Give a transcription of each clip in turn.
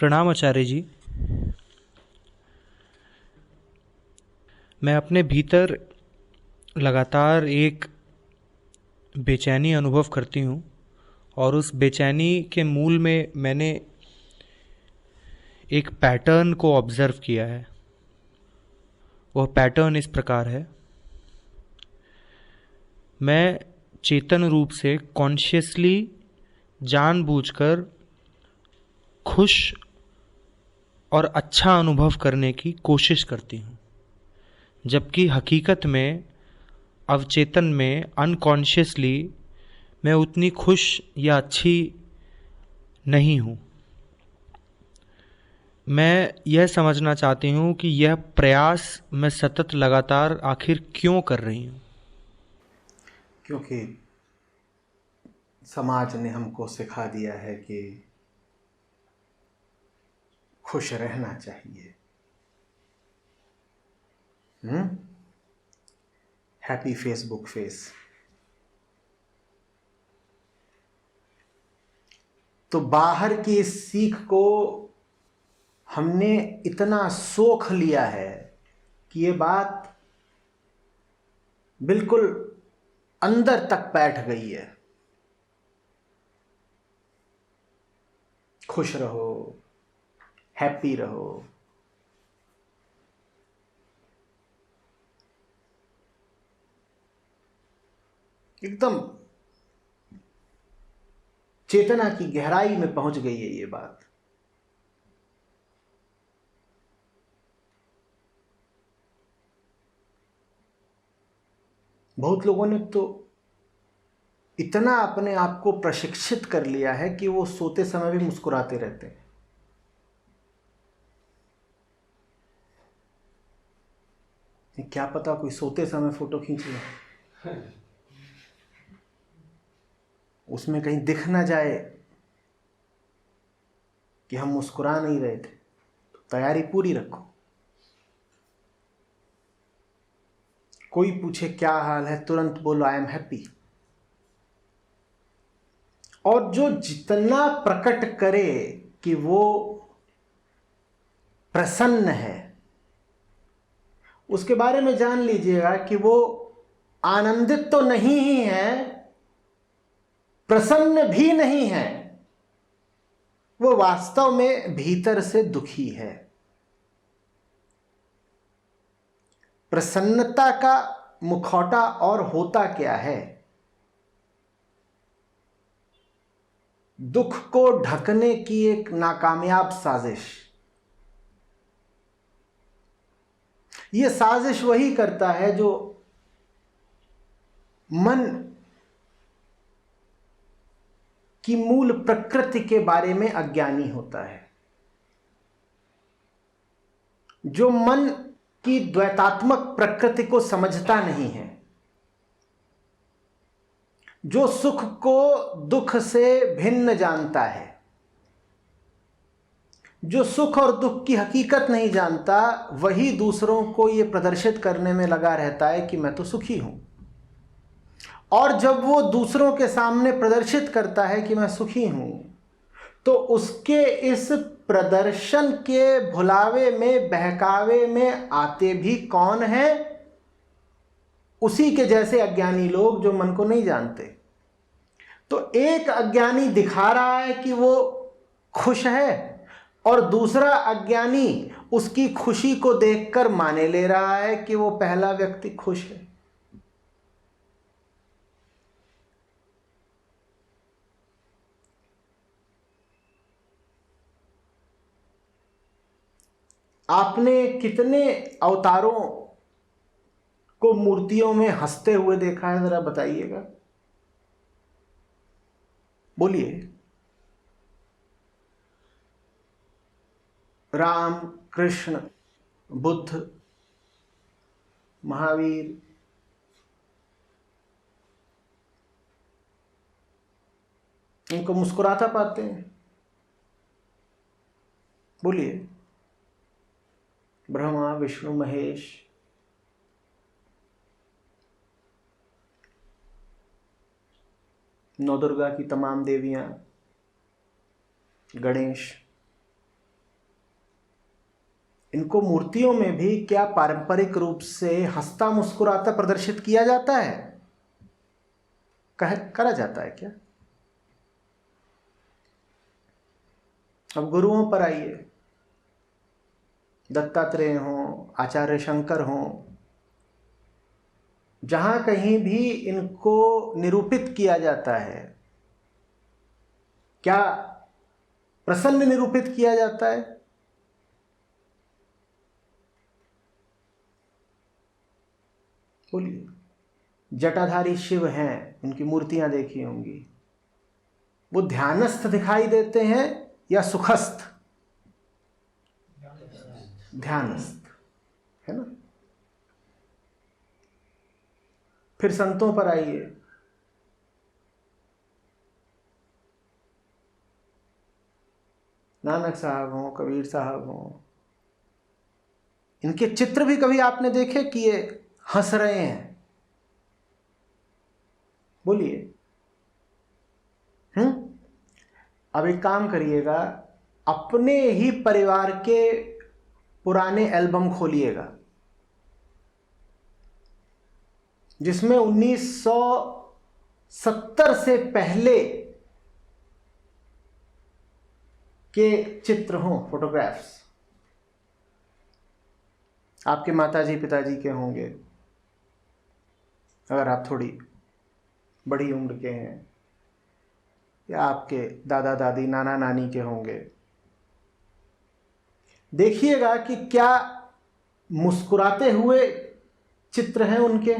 प्रणाम आचार्य जी। मैं अपने भीतर लगातार एक बेचैनी अनुभव करती हूँ और उस बेचैनी के मूल में मैंने एक पैटर्न को ऑब्ज़र्व किया है। वह पैटर्न इस प्रकार है। मैं चेतन रूप से कॉन्शियसली जानबूझकर खुश और अच्छा अनुभव करने की कोशिश करती हूँ, जबकि हकीकत में अवचेतन में अनकॉन्शियसली मैं उतनी खुश या अच्छी नहीं हूँ। मैं यह समझना चाहती हूँ कि यह प्रयास मैं सतत लगातार आखिर क्यों कर रही हूँ। क्योंकि समाज ने हमको सिखा दिया है कि खुश रहना चाहिए। Happy Facebook face. तो बाहर की इस सीख को हमने इतना सोख लिया है कि ये बात बिल्कुल अंदर तक बैठ गई है। खुश रहो, हैप्पी रहो। एकदम चेतना की गहराई में पहुंच गई है ये बात। बहुत लोगों ने तो इतना अपने आप को प्रशिक्षित कर लिया है कि वो सोते समय भी मुस्कुराते रहते हैं। क्या पता कोई सोते समय फोटो खींच ले, उसमें कहीं दिख ना जाए कि हम मुस्कुरा नहीं रहे थे। तो तैयारी पूरी रखो। कोई पूछे क्या हाल है, तुरंत बोलो आई एम हैप्पी। और जो जितना प्रकट करे कि वो प्रसन्न है, उसके बारे में जान लीजिएगा कि वो आनंदित तो नहीं ही है, प्रसन्न भी नहीं है, वो वास्तव में भीतर से दुखी है। प्रसन्नता का मुखौटा और होता क्या है? दुख को ढकने की एक नाकामयाब साजिश। यह साजिश वही करता है जो मन की मूल प्रकृति के बारे में अज्ञानी होता है, जो मन की द्वैतात्मक प्रकृति को समझता नहीं है, जो सुख को दुख से भिन्न जानता है, जो सुख और दुख की हकीकत नहीं जानता, वही दूसरों को यह प्रदर्शित करने में लगा रहता है कि मैं तो सुखी हूं। और जब वो दूसरों के सामने प्रदर्शित करता है कि मैं सुखी हूं, तो उसके इस प्रदर्शन के भुलावे में, बहकावे में आते भी कौन है? उसी के जैसे अज्ञानी लोग जो मन को नहीं जानते। तो एक अज्ञानी दिखा रहा है कि वो खुश है, और दूसरा अज्ञानी उसकी खुशी को देखकर माने ले रहा है कि वो पहला व्यक्ति खुश है। आपने कितने अवतारों को मूर्तियों में हंसते हुए देखा है? जरा बताइएगा, बोलिए। राम, कृष्ण, बुद्ध, महावीर, इनको मुस्कुराता पाते हैं? बोलिए। ब्रह्मा, विष्णु, महेश, नौ दुर्गा की तमाम देवियां, गणेश, इनको मूर्तियों में भी क्या पारंपरिक रूप से हंसता मुस्कुराता प्रदर्शित किया जाता है? करा जाता है क्या? अब गुरुओं पर आइए, दत्तात्रेय हों, आचार्य शंकर हों, जहां कहीं भी इनको निरूपित किया जाता है, क्या प्रसन्न निरूपित किया जाता है? बोलिए। जटाधारी शिव हैं, उनकी मूर्तियां देखी होंगी, वो ध्यानस्थ दिखाई देते हैं या सुखस्थ? ध्यानस्थ, है ना। फिर संतों पर आइए, नानक साहब हों, कबीर साहब हों, इनके चित्र भी कभी आपने देखे कि ये हंस रहे हैं? बोलिए। अब एक काम करिएगा, अपने ही परिवार के पुराने एल्बम खोलिएगा जिसमें 1970 से पहले के चित्र हों, फोटोग्राफ्स। आपके माताजी पिताजी के होंगे, अगर आप थोड़ी बड़ी उम्र के हैं, या आपके दादा दादी नाना नानी के होंगे। देखिएगा कि क्या मुस्कुराते हुए चित्र हैं उनके।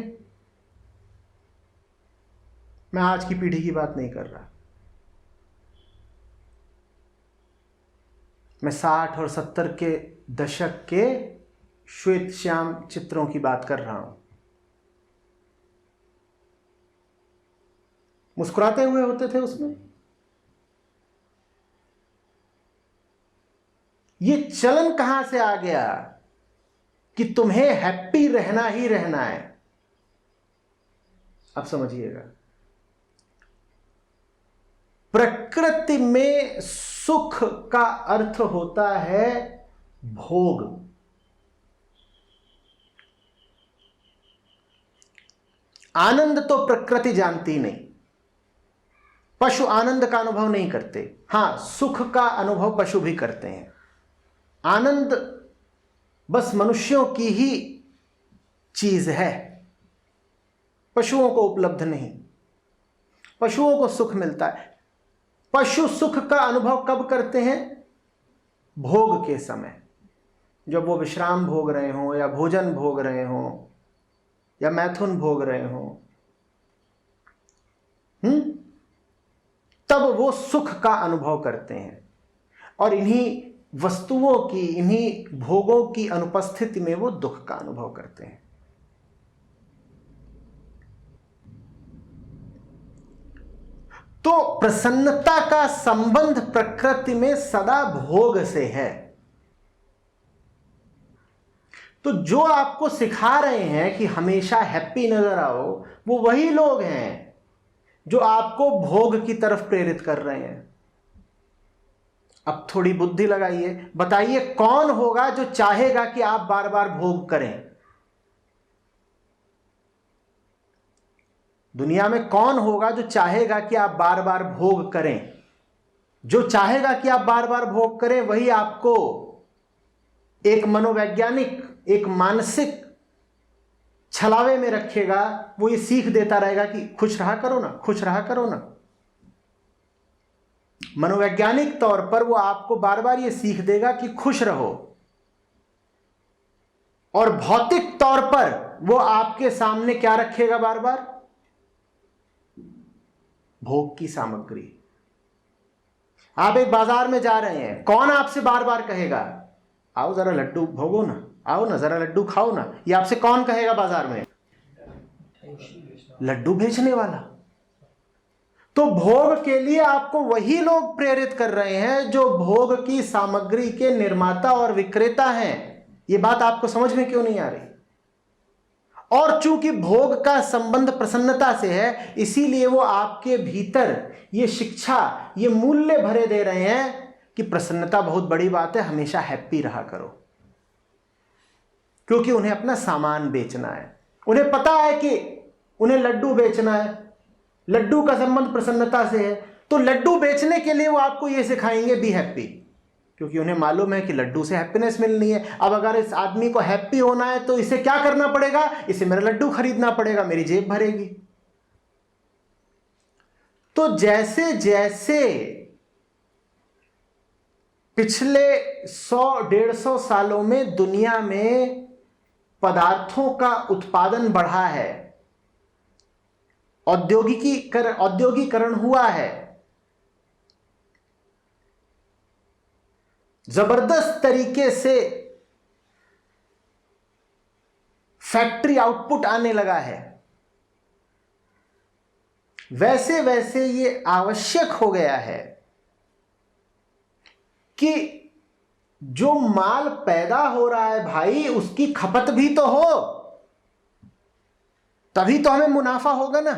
मैं आज की पीढ़ी की बात नहीं कर रहा, मैं 60 और 70 के दशक के श्वेत श्याम चित्रों की बात कर रहा हूं। मुस्कुराते हुए होते थे उसमें। ये चलन कहां से आ गया कि तुम्हें हैप्पी रहना ही रहना है? अब समझिएगा, प्रकृति में सुख का अर्थ होता है भोग। आनंद तो प्रकृति जानती नहीं, पशु आनंद का अनुभव नहीं करते। हां, सुख का अनुभव पशु भी करते हैं। आनंद बस मनुष्यों की ही चीज है, पशुओं को उपलब्ध नहीं। पशुओं को सुख मिलता है। पशु सुख का अनुभव कब करते हैं? भोग के समय, जब वो विश्राम भोग रहे हों, या भोजन भोग रहे हों, या मैथुन भोग रहे हों, तब वो सुख का अनुभव करते हैं। और इन्हीं वस्तुओं की, इन्हीं भोगों की अनुपस्थिति में वो दुख का अनुभव करते हैं। तो प्रसन्नता का संबंध प्रकृति में सदा भोग से है। तो जो आपको सिखा रहे हैं कि हमेशा हैप्पी नजर आओ, वो वही लोग हैं जो आपको भोग की तरफ प्रेरित कर रहे हैं। अब थोड़ी बुद्धि लगाइए, बताइए कौन होगा जो चाहेगा कि आप बार बार भोग करें? दुनिया में कौन होगा जो चाहेगा कि आप बार बार भोग करें? जो चाहेगा कि आप बार बार भोग करें वही आपको एक मनोवैज्ञानिक, एक मानसिक छलावे में रखेगा। वो ये सीख देता रहेगा कि खुश रहा करो ना, खुश रहा करो ना। मनोवैज्ञानिक तौर पर वो आपको बार बार ये सीख देगा कि खुश रहो, और भौतिक तौर पर वो आपके सामने क्या रखेगा? बार बार भोग की सामग्री। आप एक बाजार में जा रहे हैं, कौन आपसे बार बार कहेगा आओ जरा लड्डू भोगो ना, आओ ना जरा लड्डू खाओ ना? ये आपसे कौन कहेगा बाजार में? लड्डू बेचने वाला। तो भोग के लिए आपको वही लोग प्रेरित कर रहे हैं जो भोग की सामग्री के निर्माता और विक्रेता हैं। ये बात आपको समझ में क्यों नहीं आ रही? और चूंकि भोग का संबंध प्रसन्नता से है, इसीलिए वो आपके भीतर ये शिक्षा, ये मूल्य भरे दे रहे हैं कि प्रसन्नता बहुत बड़ी बात है, हमेशा हैप्पी रहा करो। क्योंकि उन्हें अपना सामान बेचना है। उन्हें पता है कि उन्हें लड्डू बेचना है, लड्डू का संबंध प्रसन्नता से है, तो लड्डू बेचने के लिए वो आपको ये सिखाएंगे बी हैप्पी, क्योंकि उन्हें मालूम है कि लड्डू से हैप्पीनेस मिलनी है। अब अगर इस आदमी को हैप्पी होना है तो इसे क्या करना पड़ेगा? इसे मेरा लड्डू खरीदना पड़ेगा, मेरी जेब भरेगी। तो जैसे जैसे पिछले 100-150 सालों में दुनिया में पदार्थों का उत्पादन बढ़ा है, औद्योगिकीकरण हुआ है, जबरदस्त तरीके से फैक्ट्री आउटपुट आने लगा है, वैसे वैसे ये आवश्यक हो गया है कि जो माल पैदा हो रहा है भाई, उसकी खपत भी तो हो, तभी तो हमें मुनाफा होगा ना।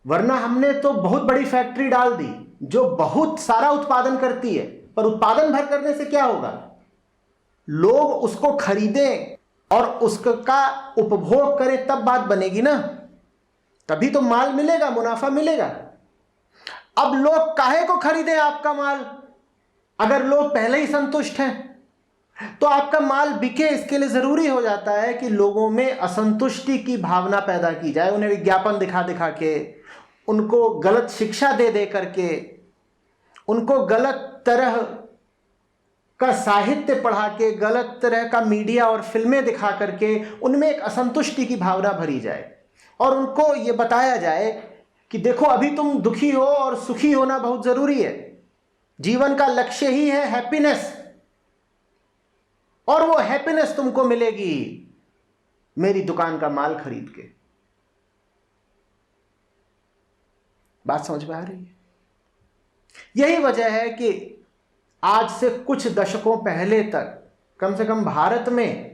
वरना हमने तो बहुत बड़ी फैक्ट्री डाल दी जो बहुत सारा उत्पादन करती है, पर उत्पादन भर करने से क्या होगा? लोग उसको खरीदें और उसका उपभोग करें, तब बात बनेगी ना, तभी तो माल मिलेगा, मुनाफा मिलेगा। अब लोग काहे को खरीदें आपका माल? अगर लोग पहले ही संतुष्ट हैं तो आपका माल बिके, इसके लिए जरूरी हो जाता है कि लोगों में असंतुष्टि की भावना पैदा की जाए, उन्हें विज्ञापन दिखा दिखा के, उनको गलत शिक्षा दे दे करके, उनको गलत तरह का साहित्य पढ़ा के, गलत तरह का मीडिया और फिल्में दिखा करके उनमें एक असंतुष्टि की भावना भरी जाए और उनको ये बताया जाए कि देखो अभी तुम दुखी हो और सुखी होना बहुत जरूरी है, जीवन का लक्ष्य ही है हैप्पीनेस, और वो हैप्पीनेस तुमको मिलेगी मेरी दुकान का माल खरीद के। बात समझ में आ रही है? यही वजह है कि आज से कुछ दशकों पहले तक कम से कम भारत में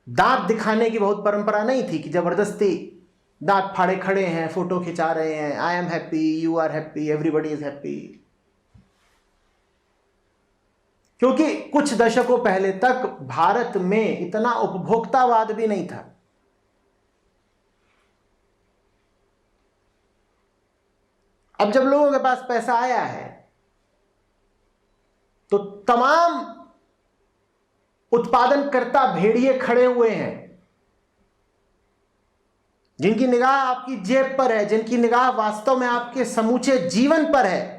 दांत दिखाने की बहुत परंपरा नहीं थी कि जबरदस्ती दांत फाड़े खड़े हैं, फोटो खिंचा रहे हैं, I am happy, you are happy, everybody is happy. क्योंकि कुछ दशकों पहले तक भारत में इतना उपभोक्तावाद भी नहीं था। अब जब लोगों के पास पैसा आया है तो तमाम उत्पादनकर्ता भेड़िए खड़े हुए हैं, जिनकी निगाह आपकी जेब पर है, जिनकी निगाह वास्तव में आपके समूचे जीवन पर है,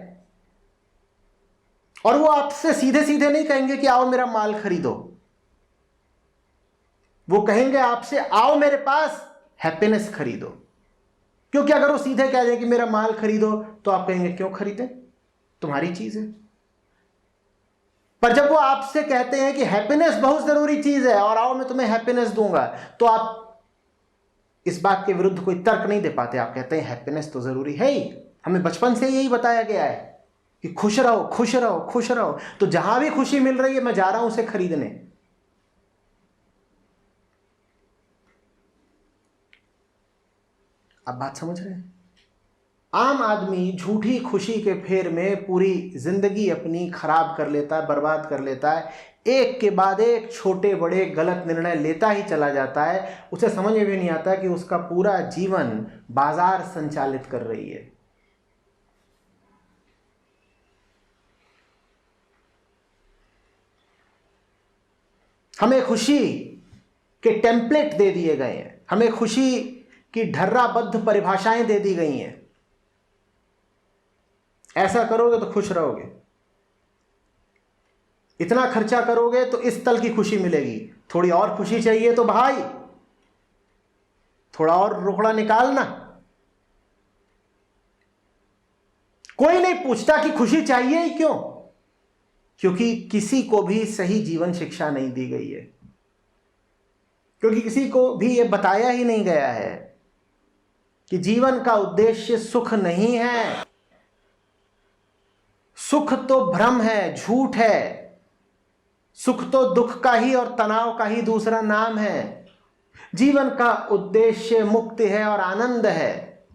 और वो आपसे सीधे सीधे नहीं कहेंगे कि आओ मेरा माल खरीदो, वो कहेंगे आपसे आओ मेरे पास हैप्पीनेस खरीदो। क्योंकि अगर वो सीधे कह दें कि मेरा माल खरीदो तो आप कहेंगे क्यों खरीदें, तुम्हारी चीज है। पर जब वो आपसे कहते हैं कि हैप्पीनेस बहुत जरूरी चीज है और आओ मैं तुम्हें हैप्पीनेस दूंगा, तो आप इस बात के विरुद्ध कोई तर्क नहीं दे पाते। आप कहते हैं हैप्पीनेस तो जरूरी है ही, हमें बचपन से यही बताया गया है कि खुश रहो खुश रहो खुश रहो, तो जहां भी खुशी मिल रही है मैं जा रहा हूं उसे खरीदने। अब बात समझ रहे हैं? आम आदमी झूठी खुशी के फेर में पूरी जिंदगी अपनी खराब कर लेता है, बर्बाद कर लेता है, एक के बाद एक छोटे बड़े गलत निर्णय लेता ही चला जाता है। उसे समझ में भी नहीं आता कि उसका पूरा जीवन बाजार संचालित कर रही है। हमें खुशी के टेम्पलेट दे दिए गए हैं, हमें खुशी की ढर्राबद्ध परिभाषाएं दे दी गई हैं। ऐसा करोगे तो खुश रहोगे, इतना खर्चा करोगे तो इस तल की खुशी मिलेगी, थोड़ी और खुशी चाहिए तो भाई थोड़ा और रोकड़ा निकालना। कोई नहीं पूछता कि खुशी चाहिए ही क्यों, क्योंकि किसी को भी सही जीवन शिक्षा नहीं दी गई है, क्योंकि किसी को भी यह बताया ही नहीं गया है कि जीवन का उद्देश्य सुख नहीं है। सुख तो भ्रम है, झूठ है। सुख तो दुख का ही और तनाव का ही दूसरा नाम है। जीवन का उद्देश्य मुक्ति है और आनंद है,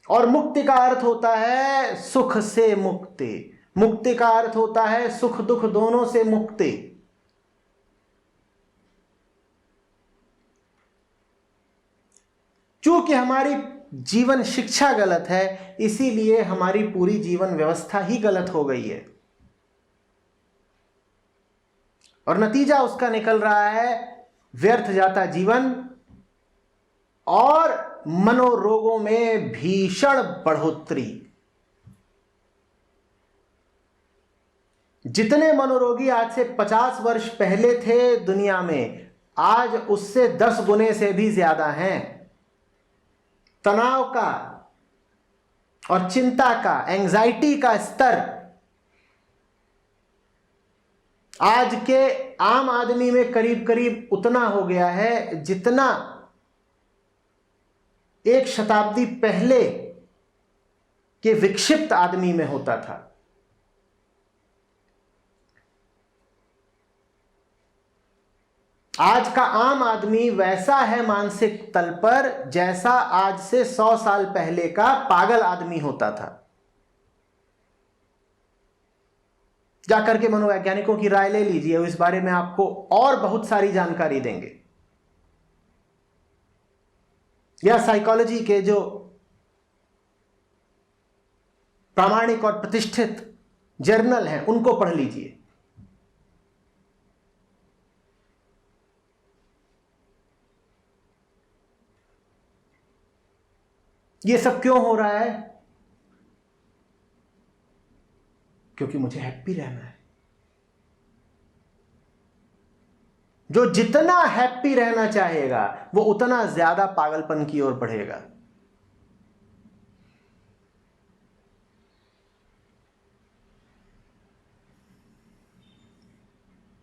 और मुक्ति का अर्थ होता है सुख से मुक्ति, मुक्ति का अर्थ होता है सुख दुख दोनों से मुक्ति। चूंकि हमारी जीवन शिक्षा गलत है, इसीलिए हमारी पूरी जीवन व्यवस्था ही गलत हो गई है, और नतीजा उसका निकल रहा है व्यर्थ जाता जीवन और मनोरोगों में भीषण बढ़ोतरी। जितने मनोरोगी आज से 50 वर्ष पहले थे दुनिया में, आज उससे 10 गुने से भी ज्यादा हैं। तनाव का और चिंता का, एंजाइटी का स्तर आज के आम आदमी में करीब करीब उतना हो गया है जितना एक शताब्दी पहले के विक्षिप्त आदमी में होता था। आज का आम आदमी वैसा है मानसिक तल पर जैसा आज से 100 साल पहले का पागल आदमी होता था। जाकर के मनोवैज्ञानिकों की राय ले लीजिए, इस बारे में आपको और बहुत सारी जानकारी देंगे, या साइकोलॉजी के जो प्रामाणिक और प्रतिष्ठित जर्नल हैं उनको पढ़ लीजिए। ये सब क्यों हो रहा है? क्योंकि मुझे हैप्पी रहना है। जो जितना हैप्पी रहना चाहेगा वो उतना ज्यादा पागलपन की ओर बढ़ेगा।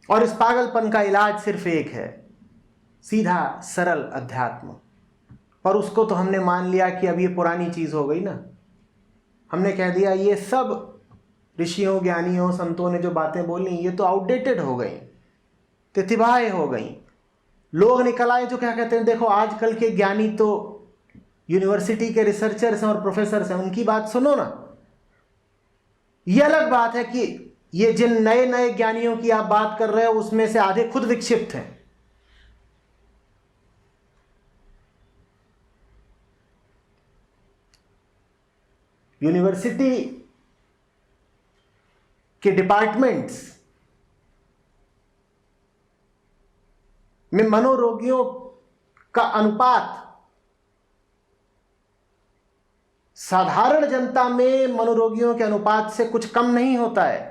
और इस पागलपन का इलाज सिर्फ एक है, सीधा सरल अध्यात्म। पर उसको तो हमने मान लिया कि अब ये पुरानी चीज हो गई ना। हमने कह दिया ये सब ऋषियों, ज्ञानियों, संतों ने जो बातें बोली ये तो आउटडेटेड हो गई, तिथिभाए हो गई। लोग निकल आए जो क्या कहते हैं, देखो आजकल के ज्ञानी तो यूनिवर्सिटी के रिसर्चर्स हैं और प्रोफेसर्स हैं, उनकी बात सुनो ना। यह अलग बात है कि ये जिन नए नए ज्ञानियों की आप बात कर रहे हो उसमें से आधे खुद विक्षिप्त हैं। यूनिवर्सिटी के डिपार्टमेंट्स में मनोरोगियों का अनुपात साधारण जनता में मनोरोगियों के अनुपात से कुछ कम नहीं होता है।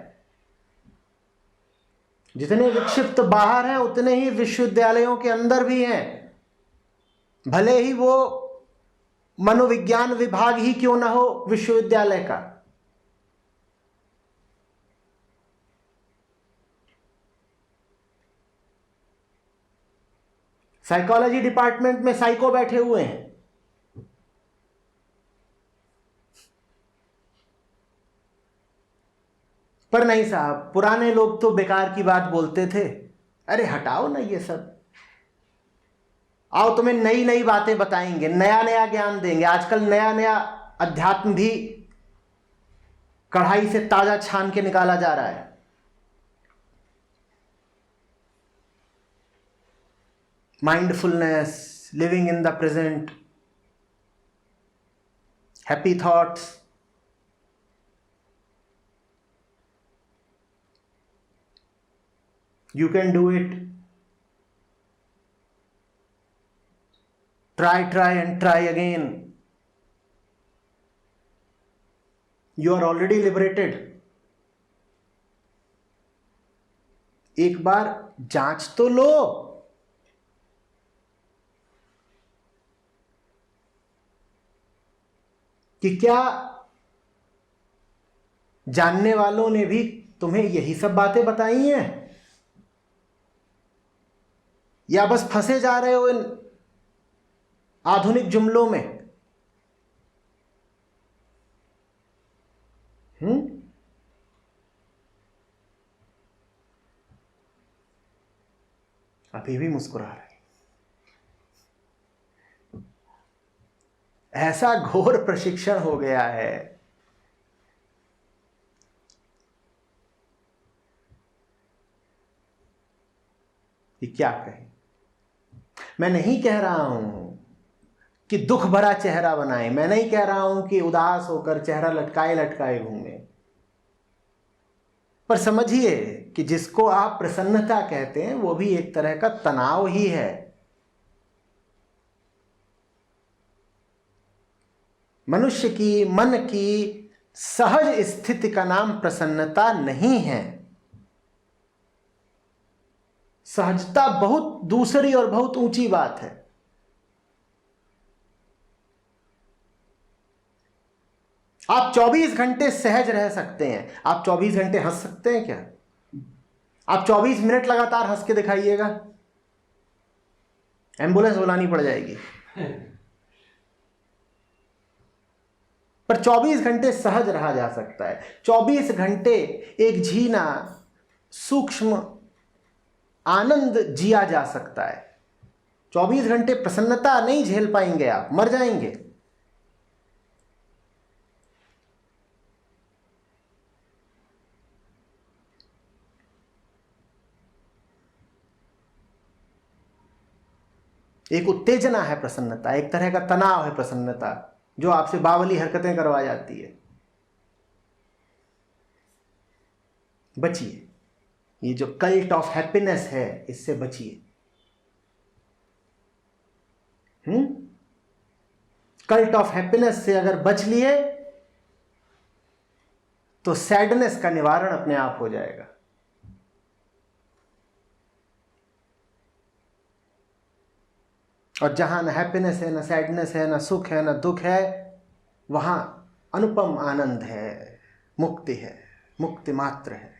जितने विक्षिप्त बाहर हैं उतने ही विश्वविद्यालयों के अंदर भी हैं, भले ही वो मनोविज्ञान विभाग ही क्यों ना हो विश्वविद्यालय का। साइकोलॉजी डिपार्टमेंट में साइको बैठे हुए हैं, पर नहीं साहब, पुराने लोग तो बेकार की बात बोलते थे। अरे हटाओ ना ये सब, आओ तुम्हें नई नई बातें बताएंगे, नया नया ज्ञान देंगे। आजकल नया नया अध्यात्म भी कढ़ाई से ताजा छान के निकाला जा रहा है। Mindfulness, living in the present, happy thoughts. You can do it. Try and try again. You are already liberated. एक बार जांच तो लो। कि क्या जानने वालों ने भी तुम्हें यही सब बातें बताई हैं, या बस फंसे जा रहे हो इन आधुनिक जुमलों में? अभी भी मुस्कुरा रहे। ऐसा घोर प्रशिक्षण हो गया है कि क्या कहें। मैं नहीं कह रहा हूं कि दुख भरा चेहरा बनाए। मैं नहीं कह रहा हूं कि उदास होकर चेहरा लटकाए लटकाए घूमे, पर समझिए कि जिसको आप प्रसन्नता कहते हैं वो भी एक तरह का तनाव ही है। मनुष्य की मन की सहज स्थिति का नाम प्रसन्नता नहीं है। सहजता बहुत दूसरी और बहुत ऊंची बात है। आप 24 घंटे सहज रह सकते हैं। आप 24 घंटे हंस सकते हैं क्या? आप 24 मिनट लगातार हंस के दिखाइएगा, एम्बुलेंस बुलानी पड़ जाएगी। पर 24 घंटे सहज रहा जा सकता है। 24 घंटे एक झीना सूक्ष्म आनंद जिया जा सकता है। 24 घंटे प्रसन्नता नहीं झेल पाएंगे, आप मर जाएंगे। एक उत्तेजना है प्रसन्नता, एक तरह का तनाव है प्रसन्नता, जो आपसे बावली हरकतें करवा जाती है। बचिए, ये जो कल्ट ऑफ हैप्पीनेस है, इससे बचिए। कल्ट ऑफ हैप्पीनेस से अगर बच लिए तो सैडनेस का निवारण अपने आप हो जाएगा। और जहां न हैप्पीनेस है, न सैडनेस है, न सुख है, न दुख है, वहां अनुपम आनंद है, मुक्ति है, मुक्ति मात्र है।